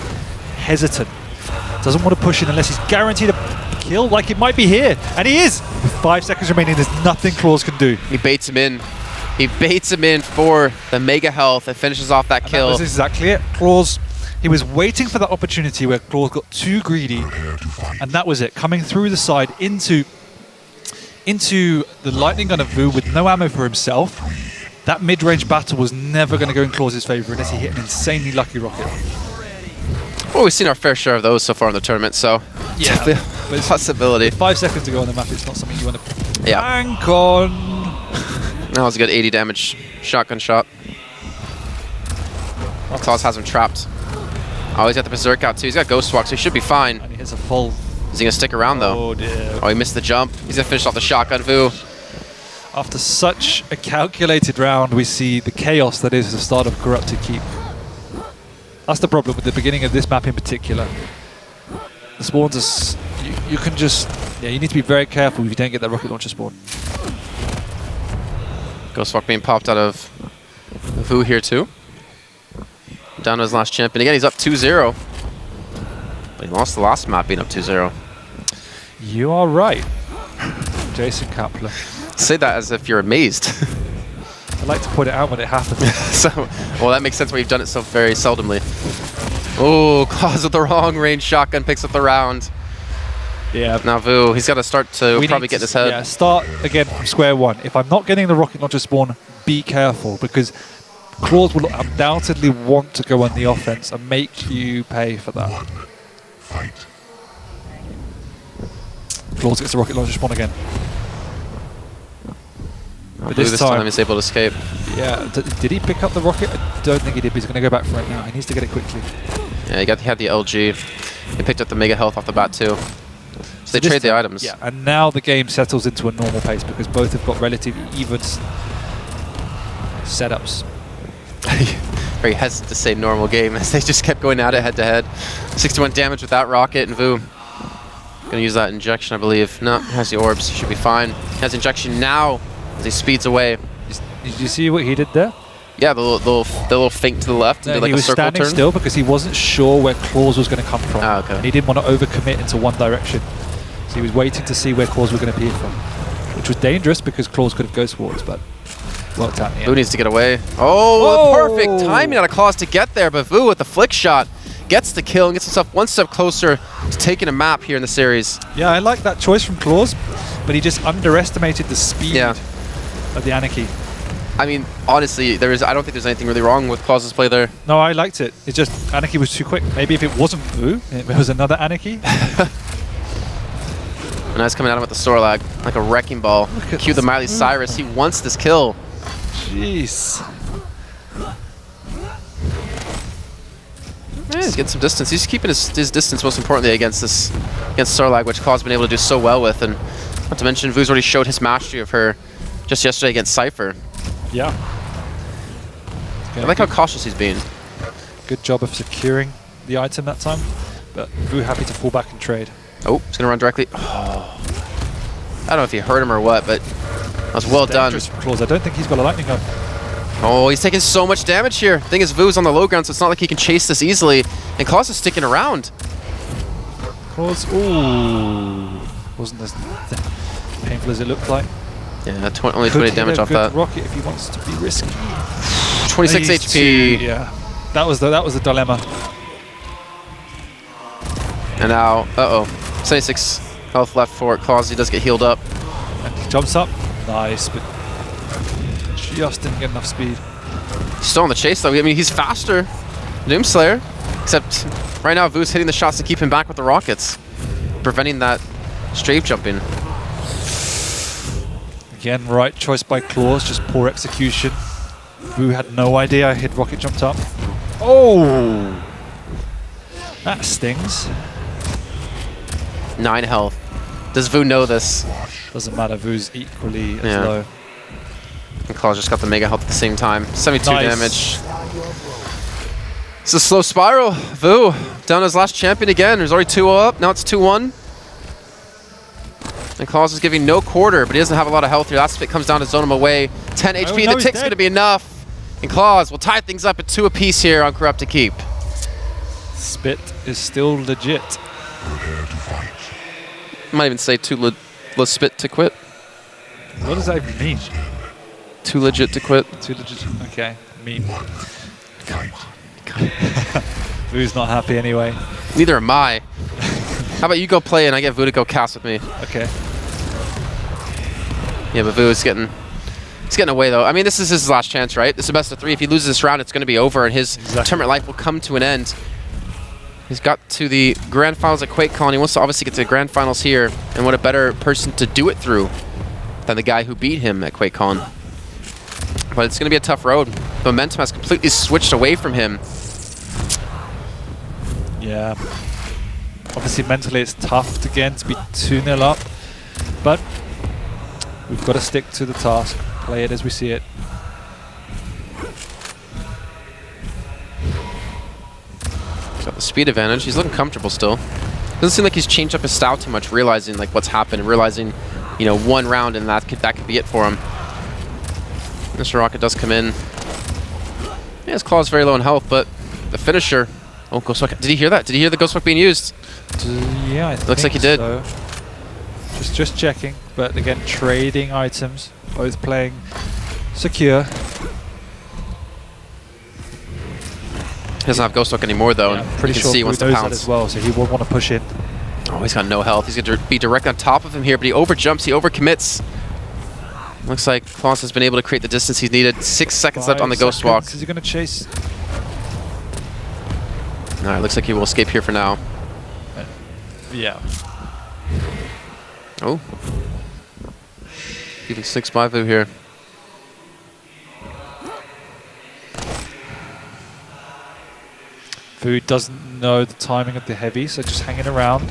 hesitant. Doesn't want to push in unless he's guaranteed a kill, like it might be here. And he is! With 5 seconds remaining, there's nothing clawz can do. He baits him in. He baits him in for the mega health and finishes off that kill. That was exactly it. clawz, he was waiting for that opportunity where clawz got too greedy, and that was it. Coming through the side into the lightning gun of Vo with no ammo for himself. That mid-range battle was never going to go in clawz's favor unless he hit an insanely lucky rocket. Well, we've seen our fair share of those so far in the tournament, so Yeah, definitely a possibility. 5 seconds to go on the map, it's not something you want to Yeah. bank on. That was a good 80 damage shotgun shot. clawz has him trapped. Oh, he's got the Berserk out too. He's got Ghost Walk, so he should be fine. And he hits a full. Is he going to stick around though? Oh dear. Oh, he missed the jump. He's going to finish off the shotgun, Vo. After such a calculated round, we see the chaos that is the start of Corrupted Keep. That's the problem with the beginning of this map in particular. The spawns are... You can just... Yeah, you need to be very careful if you don't get that rocket launcher spawn. Ghostwalk being popped out of Vo here too. Down to his last champion. Again, he's up 2-0. But he lost the last map being up 2-0. You are right, Jason Kapler. Say that as if you're amazed. I like to point it out when it happens. So, well, that makes sense why you've done it so very seldomly. Oh, clawz with the wrong range shotgun picks up the round. Yeah. Now Vo, he's got to start to probably get his head. Yeah, start again from square one. If I'm not getting the rocket launcher spawn, be careful, because clawz will undoubtedly want to go on the offense and make you pay for that. Fight. clawz gets the rocket launcher spawn again. But this time he's able to escape. Yeah, did he pick up the rocket? I don't think he did, but he's going to go back for it now. He needs to get it quickly. Yeah, he had the LG. He picked up the mega health off the bat too. So they trade the items. Yeah, and now the game settles into a normal pace because both have got relatively even setups. Very hesitant to say normal game as they just kept going at it head to head. 61 damage with that rocket, and Vo gonna use that injection, I believe. No, he has the orbs. He should be fine. He has injection now as he speeds away. Did you see what he did there? Yeah, the little feint to the left and do like he a was circle standing turn. still because he wasn't sure where clawz was going to come from. Ah, okay. And he didn't want to overcommit into one direction. So he was waiting to see where clawz were going to appear from, which was dangerous because clawz could have ghost towards, but worked out in the Vo end. needs to get away. Oh, perfect timing out of clawz to get there, but Vo with the flick shot gets the kill and gets himself one step closer to taking a map here in the series. Yeah, I like that choice from clawz, but he just underestimated the speed of the Anarchy. I mean, honestly, I don't think there's anything really wrong with clawz's play there. No, I liked it. It's just Anarchy was too quick. Maybe if it wasn't Vo, it was another Anarchy. And now he's coming at him with the sword lag, like a wrecking ball. Cue the Miley Cyrus. He wants this kill. Jeez. Yeah, he's getting some distance. He's keeping his distance, most importantly, against Sorlag, which clawz has been able to do so well with. And not to mention, Vo's already showed his mastery of her just yesterday against Cypher. Yeah. I like how cautious he's being. Good job of securing the item that time, but Vo happy to fall back and trade. Oh, he's gonna run directly. Oh. I don't know if he hurt him or what, but that was well done. Dangerous for clawz. I don't think he's got a lightning gun. Oh, he's taking so much damage here. Thing is, Vo's on the low ground, so it's not like he can chase this easily. And clawz is sticking around. clawz, ooh, wasn't as painful as it looked like. Yeah, only 20 damage off that. Rocket if he wants to be risky. 26 HP. Yeah, that was the dilemma. And now, 76 health left for clawz. He does get healed up. And he jumps up, nice, but just didn't get enough speed. He's still on the chase though. I mean, he's faster. Doomslayer. Except right now, Vu's hitting the shots to keep him back with the rockets, preventing that strafe jumping. Again, right choice by clawz, just poor execution. Vo had no idea his rocket jumped up. Oh! That stings. 9 health. Does Vo know this? Doesn't matter, Vu's equally as Yeah. low. And clawz just got the mega health at the same time. 72 Nice. damage. It's a slow spiral. Vo down his last champion again. There's already 2-0 up. Now it's 2-1. And clawz is giving no quarter, but he doesn't have a lot of health here. That's if it comes down to zone him away. 10 HP. no, The he's tick's dead. going to be enough. And clawz will tie things up at 2 apiece here on Corrupt to keep. Spit is still legit. Might even say too spit to quit. What does that even mean? Too legit to quit. Too legit. Okay, mean. Vu's not happy anyway. Neither am I. How about you go play and I get Vo to go cast with me? Okay. Yeah, but Vo is getting away though. I mean, this is his last chance, right? This is a best of 3. If he loses this round, it's going to be over and his tournament life will come to an end. He's got to the grand finals at QuakeCon. He wants to obviously get to the grand finals here, and what a better person to do it through than the guy who beat him at QuakeCon. But it's going to be a tough road. The momentum has completely switched away from him. Yeah. Obviously, mentally, it's tough again to be 2-0 up, but we've got to stick to the task, play it as we see it. He's got the speed advantage. He's looking comfortable still. Doesn't seem like he's changed up his style too much, realizing like what's happened, realizing, you know, 1 round and that could be it for him. Mr. Rocket does come in. Yeah, his claw's very low in health, but the finisher. Oh, Ghostwalk. Did he hear that? Did he hear the Ghostwalk being used? Yeah, I think Looks like he did. so. Just checking, but again, trading items, both playing secure. He doesn't have Ghostwalk anymore though. Yeah, And I'm pretty you can sure see he Vo wants to knows that pounce. as well, so he won't want to push in. Oh, he's got no health. He's going to be direct on top of him here, but he overjumps. He overcommits. Looks like clawz has been able to create the distance he's needed. 6 seconds left on the Ghost Walk. Is he going to chase? All right, looks like he will escape here for now. Yeah. Oh. Even 6 by Vo here. Vo doesn't know the timing of the heavy, so just hanging around.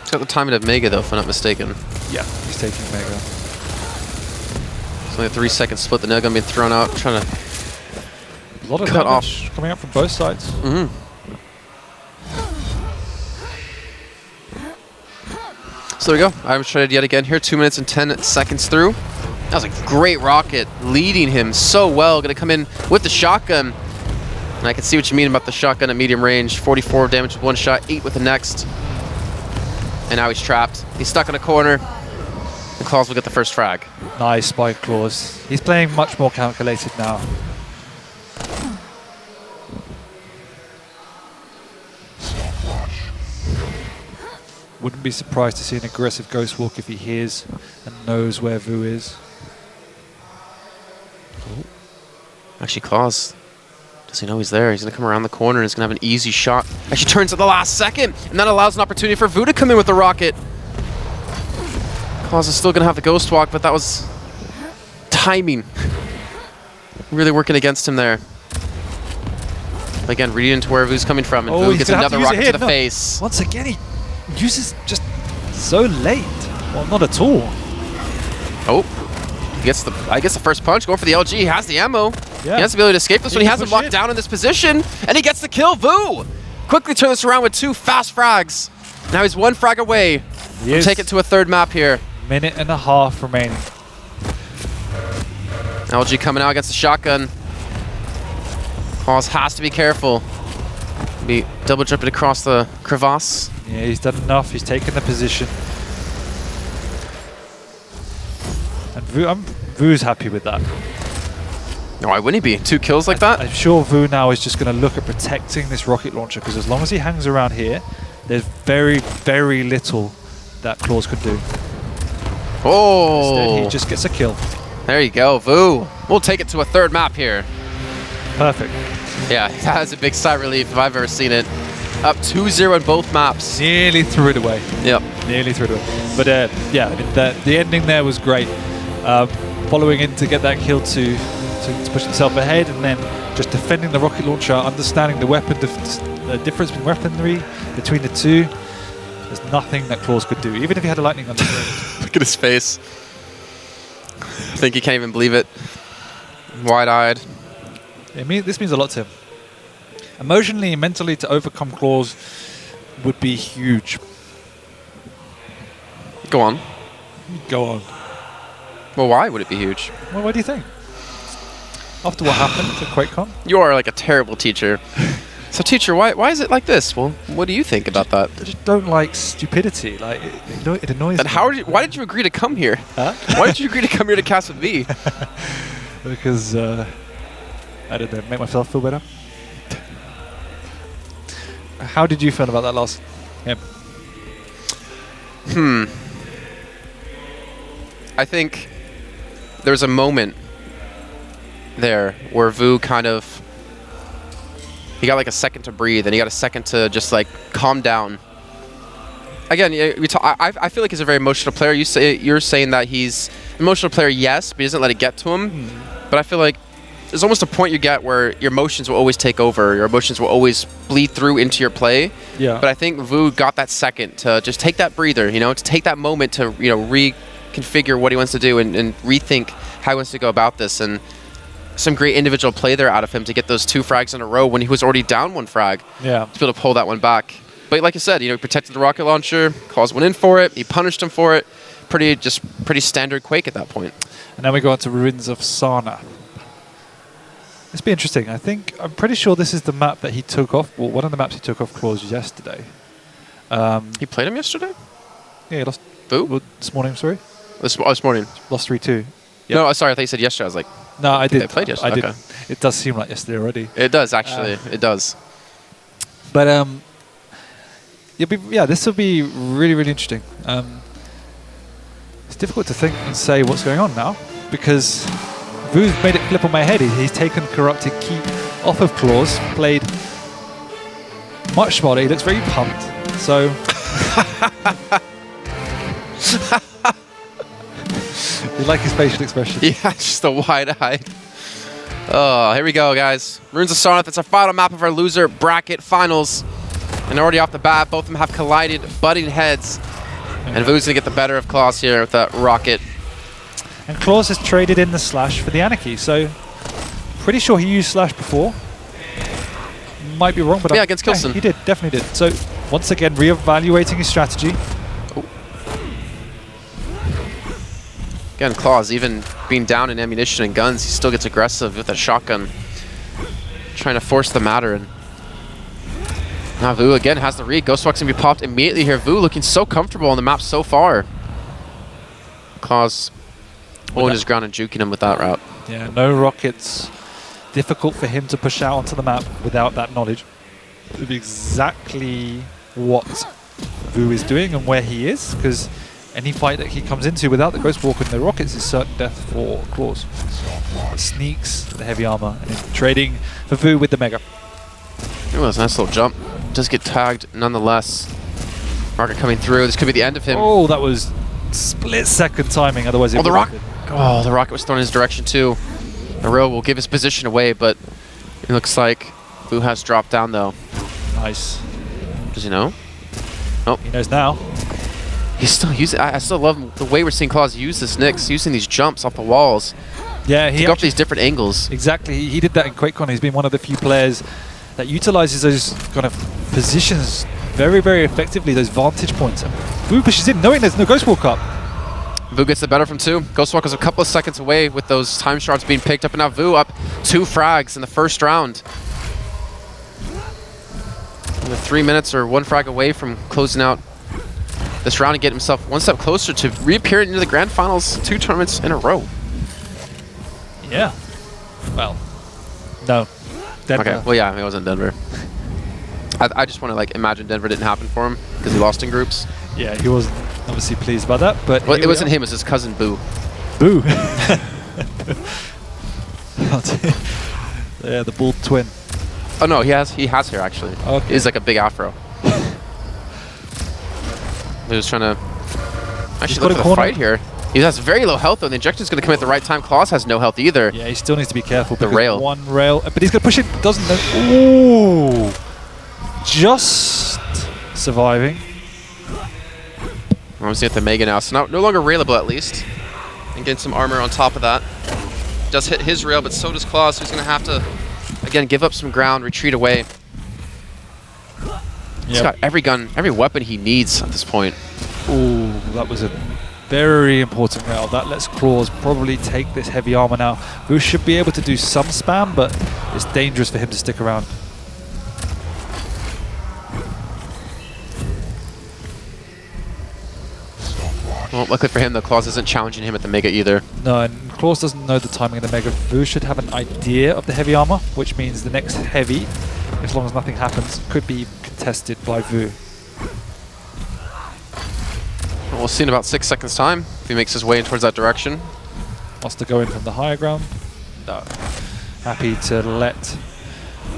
He's got the timing of Mega though, if I'm not mistaken. Yeah, he's taking Mega. It's only a 3-second split. The Nugget being thrown out, trying to A lot of cut damage coming up from both sides. So there we go. Items traded yet again here. 2 minutes and 10 seconds through. That was a great rocket, leading him so well. Going to come in with the shotgun. And I can see what you mean about the shotgun at medium range. 44 damage with 1 shot, 8 with the next. And now he's trapped. He's stuck in a corner. And clawz will get the first frag. Nice by clawz. He's playing much more calculated now. Wouldn't be surprised to see an aggressive Ghost Walk if he hears and knows where Vo is. Actually, clawz, does he know he's there? He's going to come around the corner and he's going to have an easy shot. Actually turns at the last second. And that allows an opportunity for Vo to come in with the rocket. clawz is still going to have the Ghost Walk, but that was timing. Really working against him there. Again, reading into where Vo's coming from, and Vo gets another rocket to the face. Once again, he uses just so late. Well, not at all. Oh, he gets the, I guess the first punch, going for the LG. He has the ammo. Yeah. He has the ability to escape this one. He can has him push locked in. down in this position, and he gets the kill. Vo quickly turn this around with 2 fast frags. Now he's 1 frag away from taking it to a 3rd map here. Minute and a half remaining. LG coming out against the shotgun. clawz has to be careful. Be double jumping across the crevasse. Yeah, he's done enough. He's taken the position. And Vo's happy with that. No, why wouldn't he be? 2 kills like that? I'm sure Vo now is just going to look at protecting this rocket launcher, because as long as he hangs around here, there's very, very little that clawz could do. Oh! Instead, he just gets a kill. There you go, Vo. We'll take it to a 3rd map here. Perfect. Yeah, that was a big sigh of relief if I've ever seen it. Up 2-0 in both maps. Nearly threw it away. Yep. Nearly threw it away. But yeah, I mean, the ending there was great. Following in to get that kill to push himself ahead, and then just defending the rocket launcher, understanding the weapon, the difference in weaponry between the two. There's nothing that clawz could do, even if he had a lightning underground. Look at his face. I think he can't even believe it. Wide-eyed. This means a lot to him. Emotionally and mentally, to overcome clawz would be huge. Go on. Go on. Well, why would it be huge? Well, what do you think? After what happened to QuakeCon? You are like a terrible teacher. So, teacher, why is it like this? Well, what do you think about that? I just don't like stupidity. Like, it annoys Then me. why did you agree to come here? Huh? Why did you agree to come here to cast with me? Because, I don't know, make myself feel better. How did you feel about that last game? I think there was a moment there where Vo kind of, he got like a second to breathe, and he got a second to just like calm down. Again, I feel like he's a very emotional player. You're saying that he's an emotional player, yes, but he doesn't let it get to him. But I feel like there's almost a point you get where your emotions will always take over. Your emotions will always bleed through into your play. Yeah. But I think Vo got that second to just take that breather, to take that moment to, reconfigure what he wants to do and rethink how he wants to go about this. And some great individual play there out of him to get those 2 frags in a row when he was already down 1 frag. Yeah. To be able to pull that one back. But like I said, he protected the rocket launcher, clawz went in for it, he punished him for it. Pretty standard Quake at that point. And now we go on to Ruins of Sana. This will be interesting. I'm pretty sure this is the map that he took off. Well, one of the maps he took off clawz yesterday. He played him yesterday? Yeah, he lost. Vo? Well, this morning, sorry. This morning. Lost 3-2. Yep. No, sorry, I thought you said yesterday. I was like, no, I did. they played yesterday. I did. Okay. It does seem like yesterday already. It does, actually. It does. But this will be really, really interesting. It's difficult to think and say what's going on now, because Vo's made it flip on my head. He's taken Corrupted Keep off of clawz, played much smarter. He looks very pumped. So you like his facial expression? Yeah, just a wide-eyed. Oh, here we go, guys. Ruins of Sana. That's our final map of our loser bracket finals. And already off the bat, both of them have collided, butting heads. And Vo's going to get the better of clawz here with that rocket. And clawz has traded in the slash for the Anarchy, so pretty sure he used slash before. Might be wrong, but yeah, against Kilson. He did, definitely did. So once again, reevaluating his strategy. Oh. Again, clawz, even being down in ammunition and guns, he still gets aggressive with a shotgun, trying to force the matter. And now Vo again has the read. Ghostwalk's going to be popped immediately here. Vo looking so comfortable on the map so far. clawz holding his ground and juking him with that route. Yeah, no rockets. Difficult for him to push out onto the map without that knowledge of exactly what Vo is doing and where he is, because any fight that he comes into without the Ghostwalker and the rockets is certain death for clawz. The sneaks, the heavy armor, and then trading for Vo with the Mega. It was a nice little jump. Does get tagged nonetheless. Rocket coming through. This could be the end of him. Oh, that was split-second timing. Otherwise, it the would rocket. Oh, the rocket was thrown in his direction too. The rail will give his position away, but it looks like Vo has dropped down though. Nice. Does he know? Oh, he knows now. He's still using. I still love the way we're seeing clawz use this Nyx, using these jumps off the walls. Yeah, he to go up these different angles. Exactly. He did that in QuakeCon. He's been one of the few players that utilizes those kind of positions very, very effectively, those vantage points. And Vo pushes in, knowing there's no Ghostwalk up. Vo gets the better from 2. Ghostwalker's a couple of seconds away with those time shards being picked up, and now Vo up 2 frags in the first round. With 3 minutes or 1 frag away from closing out this round and getting himself 1 step closer to reappearing into the grand finals 2 tournaments in a row. Yeah. Well, no. Denver. Okay, well, yeah, it wasn't Denver. I just want to like imagine Denver didn't happen for him because he lost in groups. Yeah, he wasn't obviously pleased about that, but well, it wasn't him; it was his cousin Boo. Boo. Yeah, the bald twin. Oh no, he has hair actually. Okay. He's like a big afro. He was trying to actually look for the fight here. He has very low health though. The injection is going to come at the right time. clawz has no health either. Yeah, he still needs to be careful. The rail. One rail, but he's going to push it. Doesn't know. Ooh, just surviving. I'm seeing at the Mega now, so no longer railable at least. And getting some armor on top of that. Does hit his rail, but so does clawz, so he's going to have to, again, give up some ground, retreat away. He's got every gun, every weapon he needs at this point. Ooh, that was a very important rail. That lets clawz probably take this heavy armor now. Vo should be able to do some spam, but it's dangerous for him to stick around. Well, luckily for him, though, clawz isn't challenging him at the Mega either. No, and clawz doesn't know the timing of the Mega. Vo should have an idea of the heavy armor, which means the next heavy, as long as nothing happens, could be contested by Vo. We'll see in about 6 seconds' time if he makes his way in towards that direction. Wants to go in from the higher ground. No. Happy to let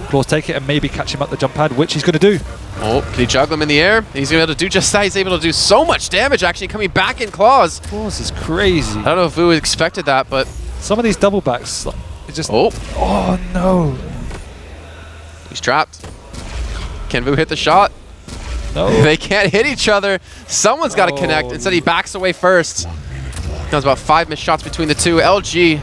clawz take it and maybe catch him at the jump pad, which he's going to do. Oh, can he juggle him in the air? He's going to be able to do just that. He's able to do so much damage, actually, coming back in clawz. clawz is crazy. I don't know if Vo expected that, but... Some of these double backs, like, it just... Oh. Oh, no. He's trapped. Can Vo hit the shot? No. They can't hit each other. Someone's got to connect. Instead, he backs away first. There's about 5 missed shots between the two. LG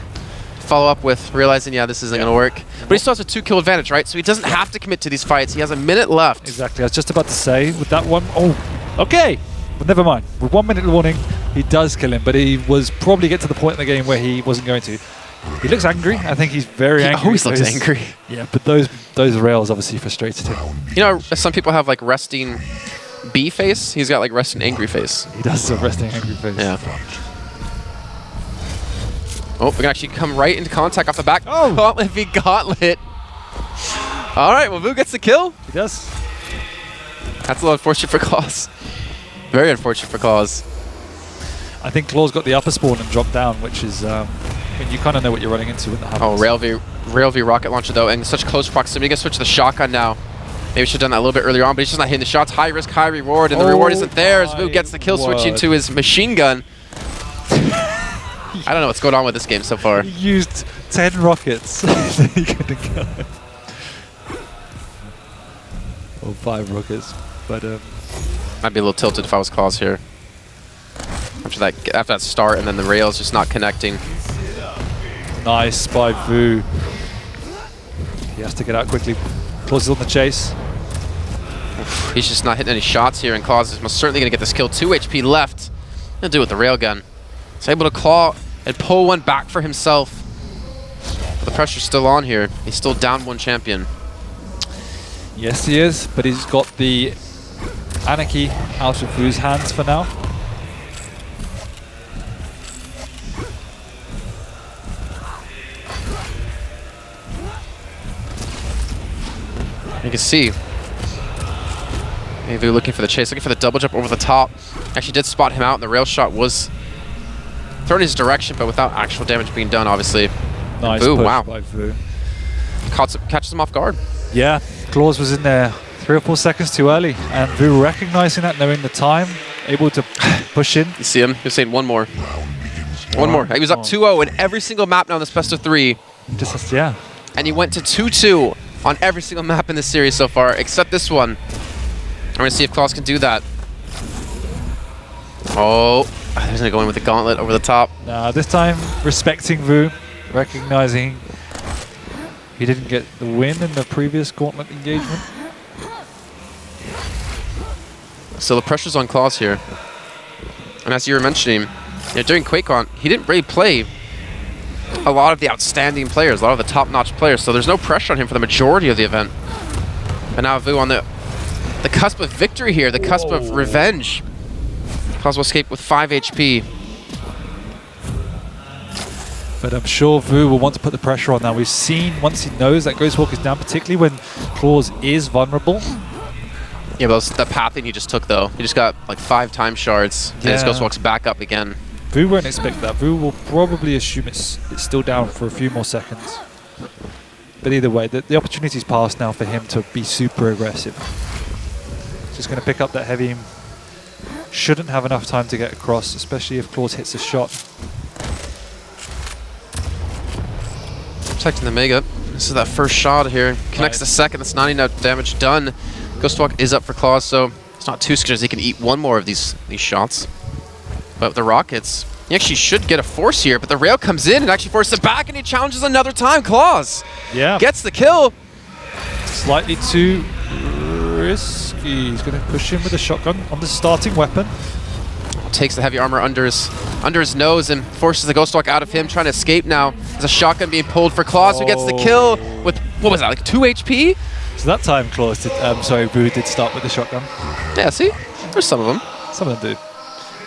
follow up with realizing, yeah, this isn't going to work. But he still has a 2-kill advantage, right? So he doesn't have to commit to these fights. He has a minute left. Exactly. I was just about to say, with that one... Oh, okay. But never mind. With 1 minute warning, he does kill him. But he was probably get to the point in the game where he wasn't going to. He looks angry. I think he's very angry. He always looks angry. Yeah, but those rails obviously frustrated him. You know, some people have like resting B face. He's got like resting angry face. He does have resting angry face. Yeah. Oh, we can actually come right into contact off the back. Oh! Gauntlet v Gauntlet. All right, well, Vo gets the kill. He does. That's a little unfortunate for clawz. Very unfortunate for clawz. I think clawz got the upper spawn and dropped down, which is... I mean, you kind of know what you're running into when that happens. Oh, rail v rocket launcher, though, and such close proximity. He's going to switch to the shotgun now. Maybe we should have done that a little bit earlier on, but he's just not hitting the shots. High risk, high reward, and the reward isn't there as Vo gets the kill, switching to his machine gun. I don't know what's going on with this game so far. He used 10 rockets. He couldn't go. Or 5 rockets. But I'd be a little tilted if I was clawz here. After that start, and then the rail's just not connecting. nice by Vo. He has to get out quickly. clawz is on the chase. Oof, he's just not hitting any shots here, and clawz is most certainly going to get this kill. 2 HP left. Gonna do it with the railgun. He's able to claw and pull one back for himself. But the pressure's still on here. He's still down 1 champion. Yes, he is, but he's got the Anarchy out of Vo's hands for now. You can see Vo looking for the chase, looking for the double jump over the top. Actually did spot him out, and the rail shot was thrown in his direction, but without actual damage being done, obviously. Nice Vo, push wow. by Vo. Catches him off guard. Yeah, clawz was in there 3 or 4 seconds too early, and Vo recognizing that, knowing the time, able to push in. You see him? You're saying one more. One more. He was up 2-0 in every single map now in this best of 3. Just, yeah. And he went to 2-2 on every single map in this series so far, except this one. I'm going to see if clawz can do that. Oh, he's going to go in with the gauntlet over the top. Nah, this time respecting Vo, recognizing he didn't get the win in the previous gauntlet engagement. So the pressure's on clawz here. And as you were mentioning, during QuakeCon, he didn't really play a lot of the outstanding players, a lot of the top-notch players, so there's no pressure on him for the majority of the event. And now Vo on the cusp of victory here, the cusp of revenge. clawz will escape with 5 HP. But I'm sure Vo will want to put the pressure on now. We've seen, once he knows that Ghostwalk is down, particularly when clawz is vulnerable. Yeah, but the pathing he just took, though. He just got like 5 time shards, and his Ghostwalk's back up again. Vo won't expect that. Vo will probably assume it's still down for a few more seconds. But either way, the opportunity's passed now for him to be super aggressive. Just going to pick up that heavy. Shouldn't have enough time to get across, especially if clawz hits a shot. Protecting the Mega. This is that first shot here. Connects the second. That's 90 now damage done. Ghostwalk is up for clawz, so it's not too scared. He can eat one more of these shots. But with the rockets, he actually should get a force here, but the rail comes in and actually forces it back, and he challenges another time. clawz gets the kill. Slightly too risky. He's going to push him with a shotgun on the starting weapon. Takes the heavy armor under his nose and forces the Ghostwalk out of him, trying to escape now. There's a shotgun being pulled for clawz, who gets the kill with, what was that, like 2 HP? So that time clawz did, Vo did start with the shotgun. Yeah, see? There's some of them. Some of them do.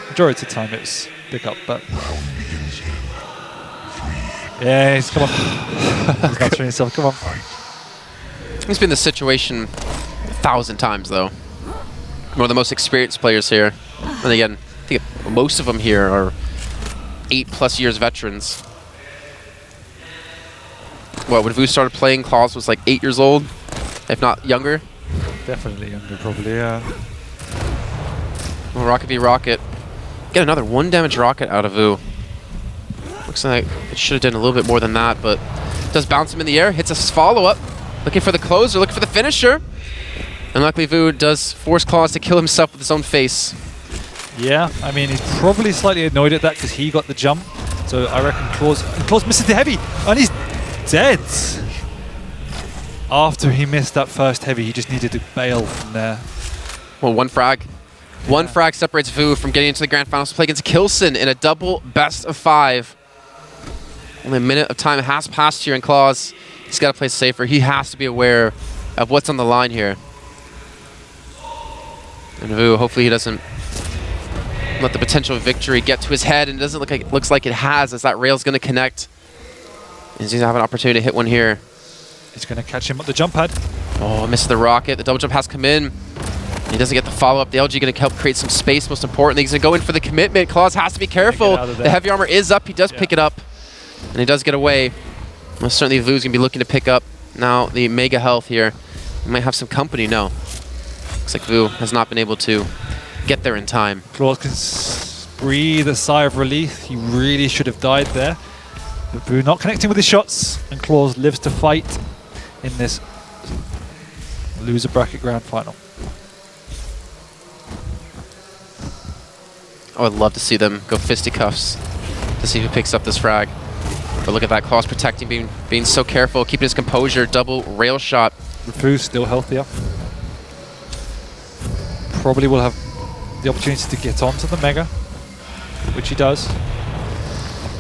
Majority of the time it's pick up, but... Yeah, come on. He's not trying himself, come on. He's been in this situation 1,000 times, though. One of the most experienced players here. And again, I think most of them here are 8+ years veterans. What, when Vo started playing, clawz was like 8 years old, if not younger. Definitely younger, probably, yeah. Well, Rocket v Rocket. Get another 1 damage rocket out of Vo. Looks like it should have done a little bit more than that, but does bounce him in the air, hits a follow-up. Looking for the closer, looking for the finisher. And luckily Vo does force clawz to kill himself with his own face. Yeah, I mean, he's probably slightly annoyed at that because he got the jump. So I reckon clawz misses the heavy, and he's dead. After he missed that first heavy, he just needed to bail from there. Well, one frag. One frag separates Vo from getting into the grand finals to play against Kilson in a double best of 5. Only a minute of time has passed here in clawz. He's got to play safer. He has to be aware of what's on the line here. And Vo, hopefully he doesn't let the potential victory get to his head, and it doesn't looks like it has, as that rail's going to connect. He's going to have an opportunity to hit one here. He's going to catch him at the jump pad. Oh, missed the rocket. The double jump has come in. He doesn't get the follow-up. The LG going to help create some space, most importantly. He's going to go in for the commitment. clawz has to be careful. The heavy armor is up. He does pick it up, and he does get away. Most certainly Vo's going to be looking to pick up now the mega health here. He might have some company. No. Looks like Vo has not been able to get there in time. clawz can breathe a sigh of relief. He really should have died there. But Vo not connecting with his shots, and clawz lives to fight in this loser bracket grand final. I would love to see them go fisticuffs to see who picks up this frag. But look at that, clawz protecting, being so careful, keeping his composure, double rail shot. Vo's still healthier. Probably will have the opportunity to get onto the mega, which he does.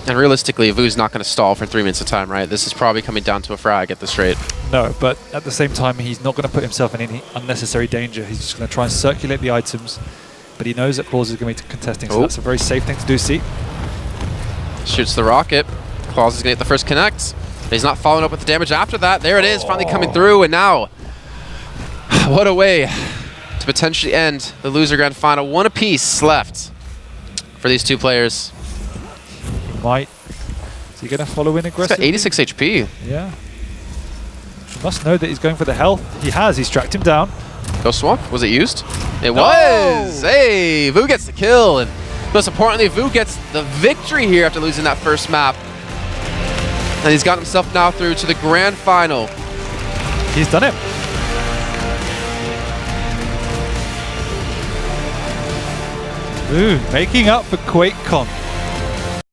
And realistically, Vo's not going to stall for 3 minutes of time, right? This is probably coming down to a frag at this rate. No, but at the same time, he's not going to put himself in any unnecessary danger. He's just going to try and circulate the items. But he knows that clawz is going to be contesting, so that's a very safe thing to do, see? Shoots the rocket. clawz is going to get the first connect. But he's not following up with the damage after that. There it is, finally coming through, and now, what a way to potentially end the loser grand final. 1 apiece left for these two players. Might. Is he going to follow in aggressively? He's got 86 HP. Yeah. He must know that he's going for the health. He has. He's tracked him down. Ghost Swamp, was it used? It was! Hey, Vo gets the kill, and most importantly, Vo gets the victory here after losing that first map. And he's got himself now through to the grand final. He's done it. Ooh, making up for QuakeCon.